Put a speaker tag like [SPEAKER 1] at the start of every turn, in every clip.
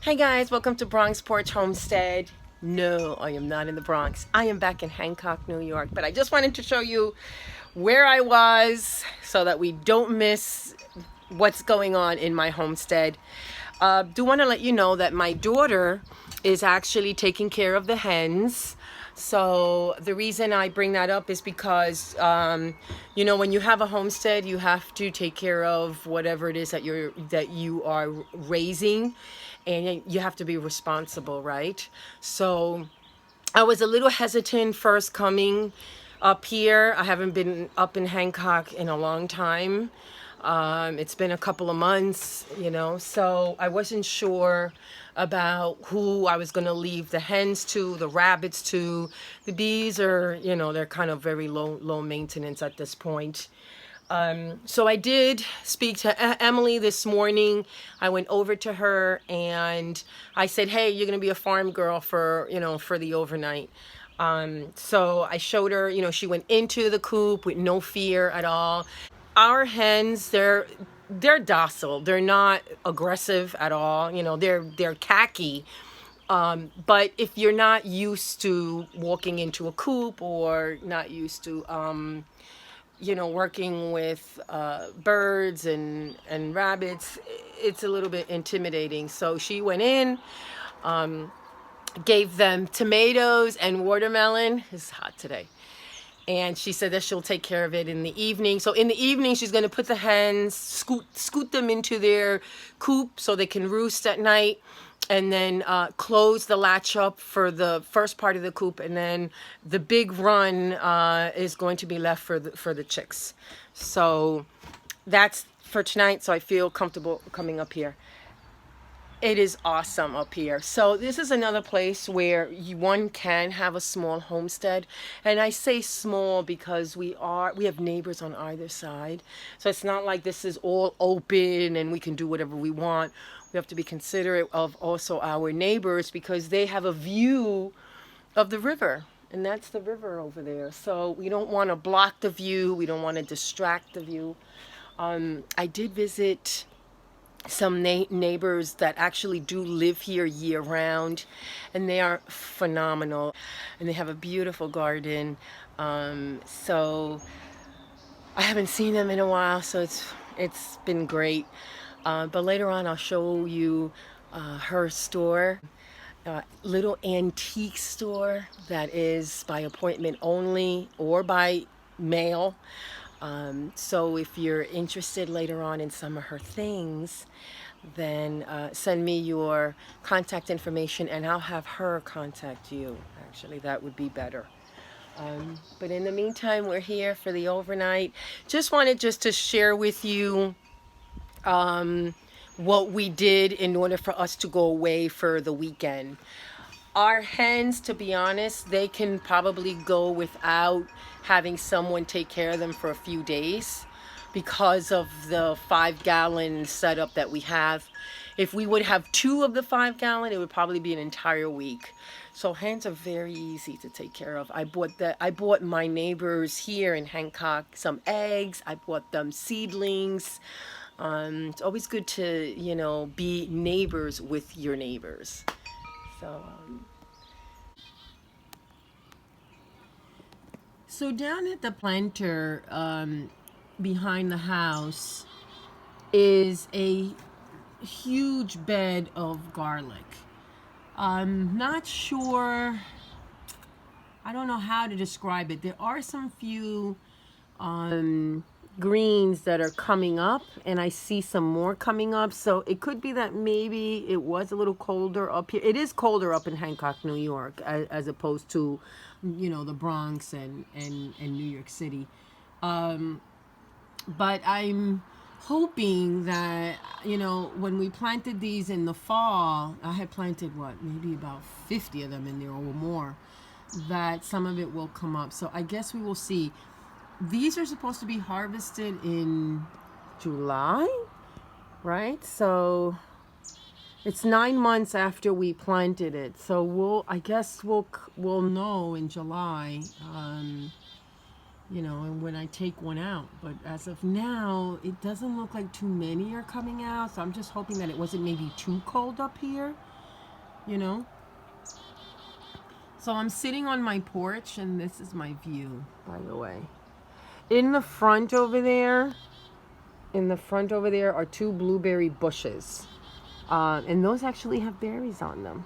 [SPEAKER 1] Hey guys, welcome to Bronxporchhomestead. No, I am not in the Bronx. I am back in Hancock, New York. But I just wanted to show you where I was so that we don't miss what's going on in my homestead. Do want to let you know that my daughter is actually taking care of the hens. So the reason I bring that up is because, when you have a homestead, you have to take care of whatever it is that you are raising, and you have to be responsible, right? So I was a little hesitant first coming up here. I haven't been up in Hancock in a long time. It's been a couple of months, so I wasn't sure about who I was going to leave the hens to, the rabbits to. The bees are, they're kind of very low maintenance at this point. So I did speak to Emily this morning. I went over to her and I said, hey, you're going to be a farm girl for the overnight. So I showed her, she went into the coop with no fear at all. Our hens, they're docile. They're not aggressive at all. They're khaki. But if you're not used to walking into a coop or not used to, working with birds and rabbits, it's a little bit intimidating. So she went in, gave them tomatoes and watermelon. It's hot today. And she said that she'll take care of it in the evening. So in the evening, she's going to put the hens, scoot them into their coop so they can roost at night, and then close the latch up for the first part of the coop, and then the big run is going to be left for the chicks. So that's for tonight. So I feel comfortable coming up here. It is awesome up here. So this is another place where one can have a small homestead. And I say small because we have neighbors on either side. So it's not like this is all open and we can do whatever we want. We have to be considerate of also our neighbors because they have a view of the river. And that's the river over there. So we don't want to block the view. We don't want to distract the view. I did visit some neighbors that actually do live here year round, and they are phenomenal, and they have a beautiful garden. So I haven't seen them in a while, so it's been great. But later on I'll show you her store, little antique store that is by appointment only or by mail. So if you're interested later on in some of her things, then send me your contact information and I'll have her contact you. Actually, that would be better. But in the meantime, we're here for the overnight. Just wanted to share with you what we did in order for us to go away for the weekend. Our hens, to be honest, they can probably go without having someone take care of them for a few days because of the 5-gallon setup that we have. If we would have 2 of the 5-gallon, it would probably be an entire week. So hens are very easy to take care of. I bought my neighbors here in Hancock some eggs. I bought them seedlings. It's always good to, be neighbors with your neighbors. So down at the planter behind the house is a huge bed of garlic. I'm not sure, I don't know how to describe it. There are some few greens that are coming up, and I see some more coming up. So it could be that maybe it was a little colder up here. It is colder up in Hancock, New York, as opposed to, the Bronx and New York City. But I'm hoping that, when we planted these in the fall, I had planted maybe about 50 of them in there or more, that some of it will come up. So I guess we will see. These are supposed to be harvested in July, right? So it's 9 months after we planted it. So I guess we'll know in July, and when I take one out. But as of now, it doesn't look like too many are coming out. So I'm just hoping that it wasn't maybe too cold up here. you know? So I'm sitting on my porch, and this is my view, by the way. In the front over there, are two blueberry bushes. And those actually have berries on them.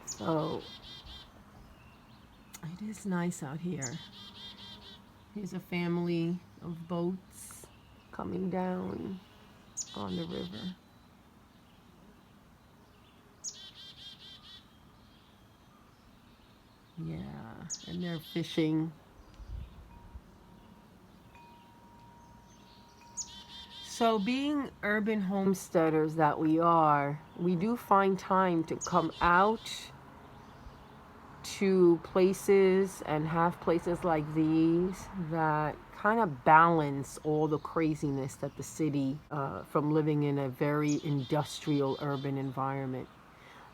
[SPEAKER 1] So it is nice out here. Here's a family of boats coming down on the river. Yeah, and they're fishing. So being urban homesteaders that we are, we do find time to come out to places and have places like these that kind of balance all the craziness that the city, from living in a very industrial urban environment.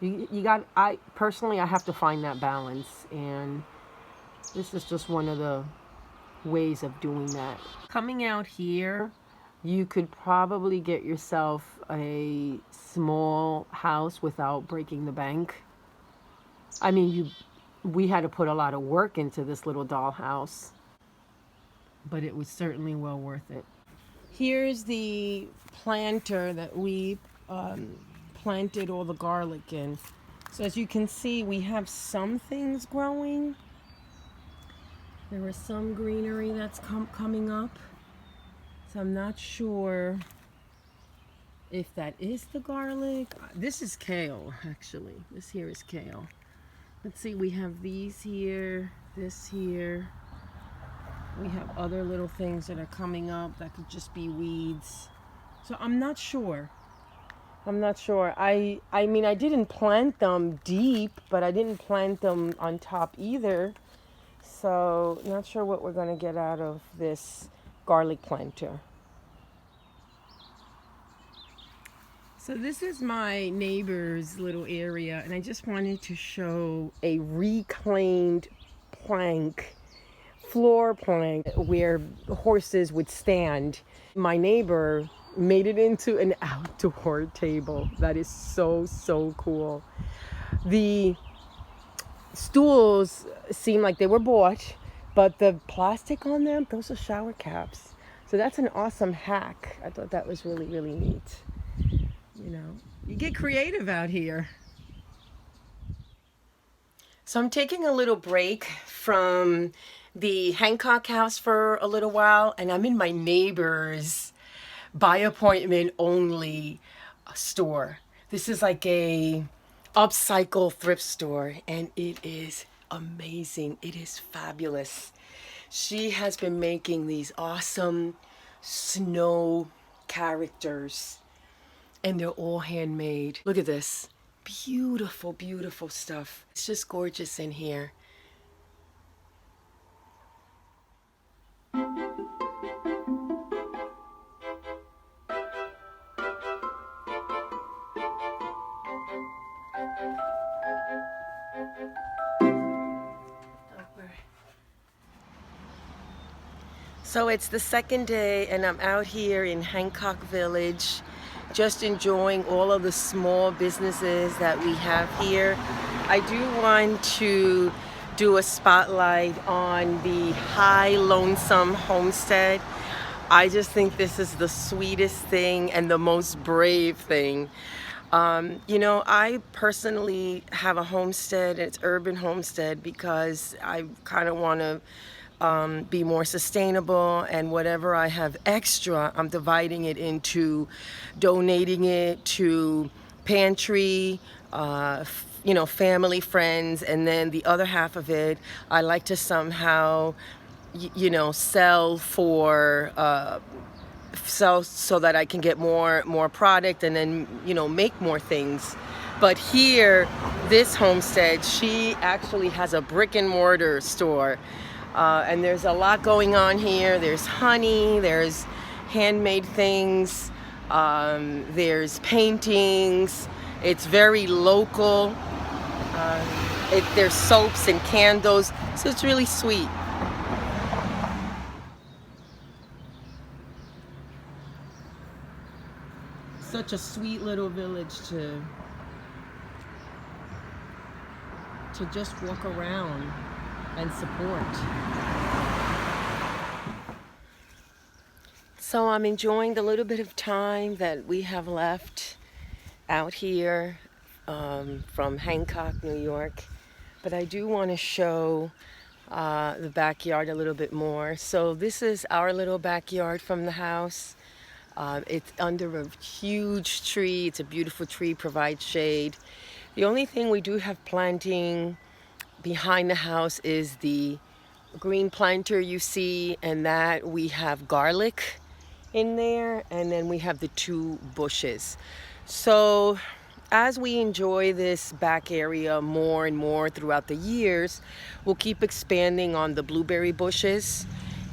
[SPEAKER 1] I personally, I have to find that balance, and this is just one of the ways of doing that. Coming out here, you could probably get yourself a small house without breaking the bank. I mean, we had to put a lot of work into this little dollhouse, but it was certainly well worth it. Here's the planter that we planted all the garlic in. So as you can see, we have some things growing. There is some greenery that's coming up. So I'm not sure if that is the garlic. This is kale, actually. This here is kale. Let's see, we have these here, this here. We have other little things that are coming up that could just be weeds. So I'm not sure. I mean, I didn't plant them deep, but I didn't plant them on top either. So not sure what we're going to get out of this garlic planter. So this is my neighbor's little area, and I just wanted to show a reclaimed floor plank where horses would stand. My neighbor made it into an outdoor table. That is so cool. The stools seem like they were bought, but the plastic on them, those are shower caps. So that's an awesome hack. I thought that was really neat. You know, you get creative out here. So I'm taking a little break from the Hancock house for a little while, and I'm in my neighbor's by appointment only store. This is like a upcycle thrift store, and it is amazing. It is fabulous. She has been making these awesome snow characters, and they're all handmade. Look at this. Beautiful stuff. It's just gorgeous in here. So it's the second day, and I'm out here in Hancock Village, just enjoying all of the small businesses that we have here. I do want to do a spotlight on the Lonesome Homestead. I just think this is the sweetest thing and the most brave thing. You know, I personally have a homestead, and it's urban homestead, because I kind of want to be more sustainable, and whatever I have extra, I'm dividing it into donating it to pantry, you know, family, friends, and then the other half of it I like to somehow, you know, sell so that I can get more product, and then, you know, make more things. But here, this homestead, she actually has a brick and mortar store. And there's a lot going on here. There's honey, there's handmade things, there's paintings. It's very local. There's soaps and candles, so it's really sweet. Such a sweet little village to to just walk around and support. So I'm enjoying the little bit of time that we have left out here from Hancock, New York. But I do want to show the backyard a little bit more. So this is our little backyard from the house. It's under a huge tree. It's a beautiful tree, provides shade. The only thing we do have planting behind the house is the green planter you see, and that we have garlic in there, and then we have the 2 bushes. So as we enjoy this back area more and more throughout the years, we'll keep expanding on the blueberry bushes,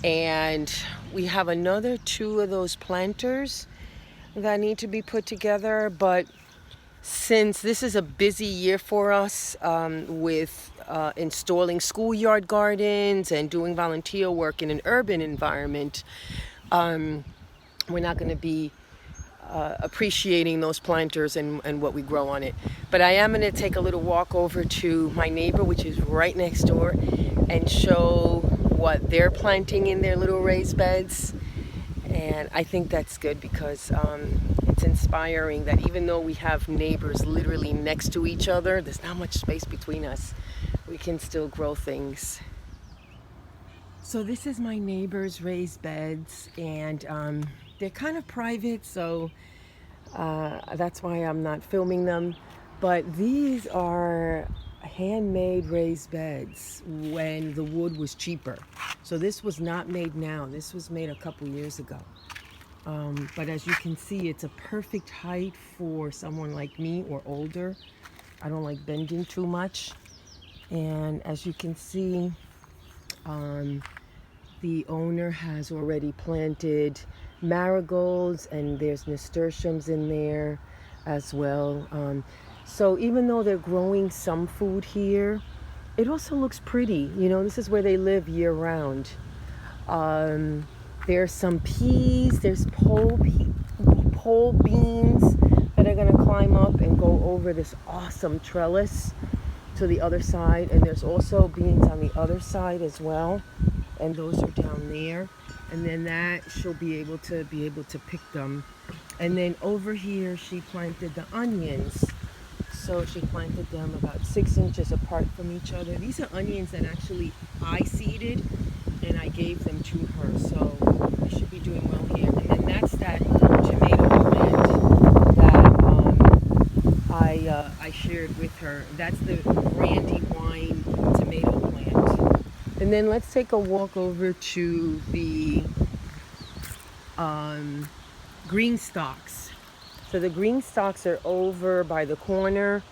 [SPEAKER 1] and we have another 2 of those planters that need to be put together. But since this is a busy year for us with installing schoolyard gardens and doing volunteer work in an urban environment, we're not going to be appreciating those planters and what we grow on it. But I am going to take a little walk over to my neighbor, which is right next door, and show what they're planting in their little raised beds. And I think that's good because it's inspiring that even though we have neighbors literally next to each other, there's not much space between us, we can still grow things. So this is my neighbor's raised beds, and they're kind of private, so that's why I'm not filming them. But these are handmade raised beds when the wood was cheaper. So this was not made now. This was made a couple years ago. But as you can see, it's a perfect height for someone like me or older. I don't like bending too much. And as you can see, the owner has already planted marigolds, and there's nasturtiums in there as well. So even though they're growing some food here, it also looks pretty. You know, this is where they live year round. There's some peas, there's pole beans that are gonna climb up and go over this awesome trellis to the other side. And there's also beans on the other side as well. And those are down there. And then that she'll be able to pick them. And then over here she planted the onions. So she planted them about 6 inches apart from each other. These are onions that actually I seeded and I gave them to her. So they should be doing well here. And then that's that tomato plant that I shared with her. That's the Brandywine tomato plant. And then let's take a walk over to the green stalks. So the green stalks are over by the corner.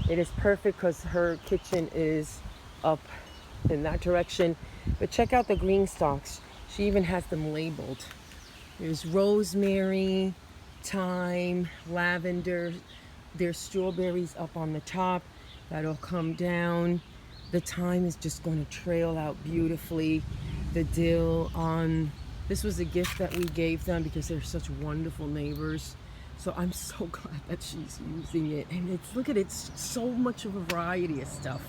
[SPEAKER 1] It is perfect because her kitchen is up in that direction. But check out the green stalks. She even has them labeled. There's rosemary, thyme, lavender. There's strawberries up on the top that'll come down. The thyme is just going to trail out beautifully. The dill, this was a gift that we gave them because they're such wonderful neighbors. So I'm so glad that she's using it. And look at it, it's so much of a variety of stuff.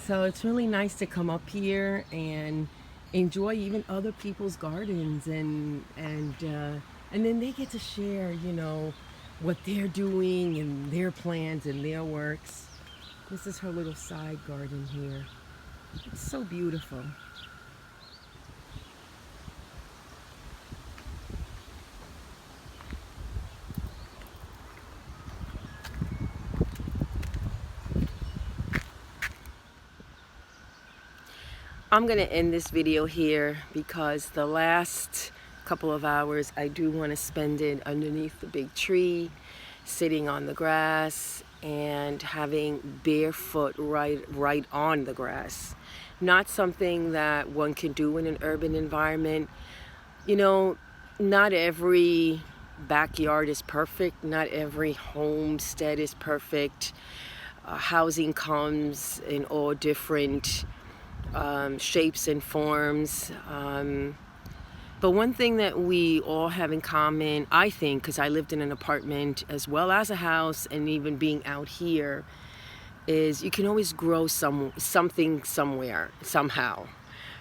[SPEAKER 1] So it's really nice to come up here and enjoy even other people's gardens, and then they get to share, you know, what they're doing and their plans and their works. This is her little side garden here. It's so beautiful. I'm going to end this video here because the last couple of hours I do want to spend it underneath the big tree, sitting on the grass and having barefoot right on the grass. Not something that one can do in an urban environment. You know, not every backyard is perfect. Not every homestead is perfect. Housing comes in all different shapes and forms. But one thing that we all have in common, I think, because I lived in an apartment as well as a house, and even being out here,
[SPEAKER 2] is you can always grow something somewhere, somehow.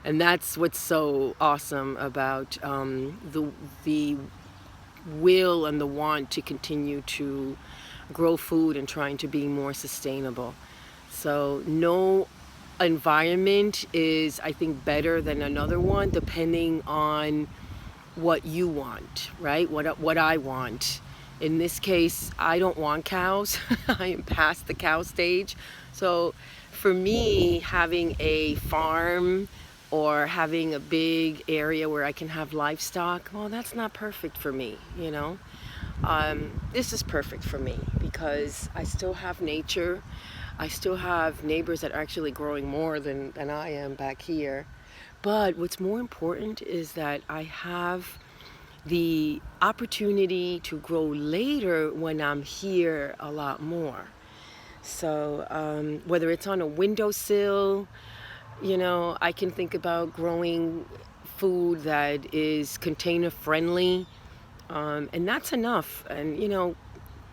[SPEAKER 2] And that's what's so awesome about the will and the want to continue to grow food and trying to be more sustainable. So no environment is, I think, better than another one depending on what you want, right? What I want. In this case, I don't want cows. I am past the cow stage. So for me, having a farm or having a big area where I can have livestock, well, that's not perfect for me, you know? This is perfect for me because I still have nature. I still have neighbors that are actually growing more than I am back here. But what's more important is that I have the opportunity to grow later when I'm here a lot more. So whether it's on a windowsill, you know, I can think about growing food that is container friendly, and that's enough. And you know,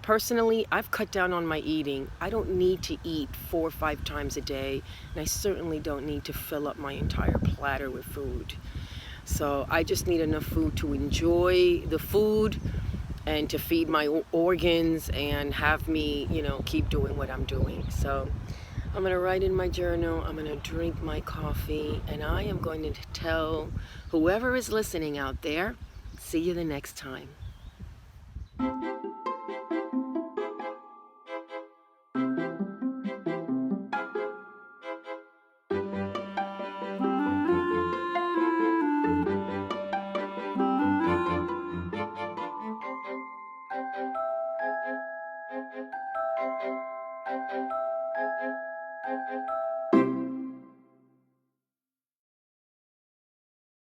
[SPEAKER 2] personally, I've cut down on my eating. I don't need to eat 4 or 5 times a day, and I certainly don't need to fill up my entire platter with food. So I just need enough food to enjoy the food and to feed my organs and have me, you know, keep doing what I'm doing. So I'm going to write in my journal, I'm going to drink my coffee, and I am going to tell whoever is listening out there, see you the next time.